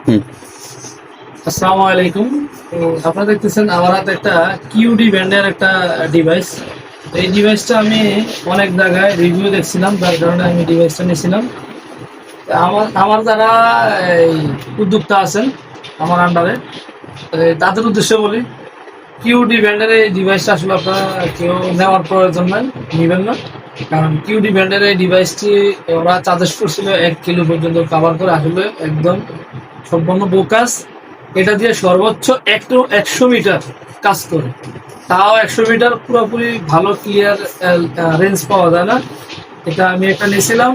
হুম। আসসালামু আলাইকুম। তো আপনারা দেখতেছেন আমার হাতে একটা কিউডি ব্র্যান্ডের একটা ডিভাইস। এই ডিভাইসটা আমি অনেক জায়গায় রিভিউ দেখছিলাম, যার কারণে আমি ডিভাইসটা নিয়েছিলাম। আমার আমার যারা এই উদ্যোক্তা আছেন আমার আন্ডারে, তাদের উদ্দেশ্যে বলি, কিউডি ব্র্যান্ডের এই ডিভাইসটা আসলে আপনারা কেউ নেওয়ার প্রয়োজন নাই, নেবেন না। কারণ কিউডি ব্র্যান্ডের এই ডিভাইসটি ওরা চার্জেস করছিল 1 কিলো পর্যন্ত কাভার করে, আসলে একদম সম্পূর্ণ বোকাস। এটা দিয়ে সর্বোচ্চ 100 মিটার কাজ করে, তাও 100 মিটার পুরোপুরি ভালো ক্লিয়ার রেঞ্জ পাওয়া যায় না। এটা আমি একটা নিয়েছিলাম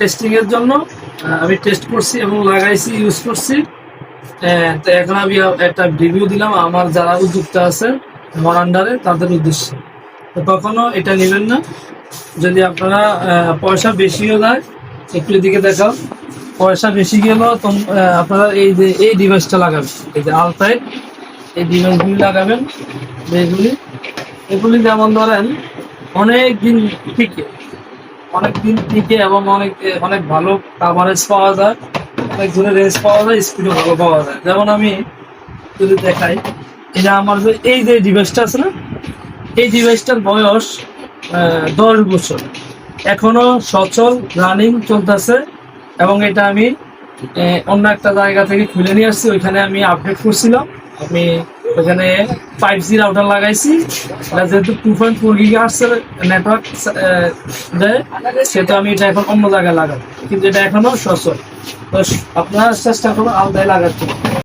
টেস্টিং এর জন্য। আমি টেস্ট করছি এবং লাগাইছি, ইউজ করছি। তো এখন আমি একটা রিভিউ দিলাম আমার যারা উদ্যোক্তা আছে আমার আন্ডারে, তাদের উদ্দেশ্যে। তো কখনো এটা নেবেন না। যদি আপনারা পয়সা বেশিও যায়, একটু এদিকে দেখাও, পয়সা বেশি গেলেও আপনারা এই যে এই ডিভাইসটা লাগাবেন, এই যে আলট্রাইট, এই ডিভাইসগুলি লাগাবেন। এগুলি এগুলি যেমন ধরেন অনেক দিন টিকে, অনেক দিন টিকে এবং অনেক অনেক ভালো কাভারেজ পাওয়া যায়, অনেক দূরে রেঞ্জ পাওয়া যায়, স্পিডও ভালো পাওয়া যায়। যেমন আমি যদি দেখাই, এই যে আমার এই যে ডিভাইসটা আছে না, এই ডিভাইসটার বয়স 10 বছর, এখনো সচল রানিং চলতেছে। এবং এটা আমি অন্য একটা জায়গা থেকে খুলে নিয়ে আসছি, ওইখানে আমি আপডেট করছিলাম। আমি ওখানে 5G রাউটার লাগাইছি। এটা যেহেতু 2.4 GHz নেটওয়ার্ক দেয়, সেহেতু আমি এটা এখন অন্য জায়গায় লাগাবো, কিন্তু এটা এখনো সচল। তো আপনারা চেষ্টা করুন আলাদায় লাগাতে।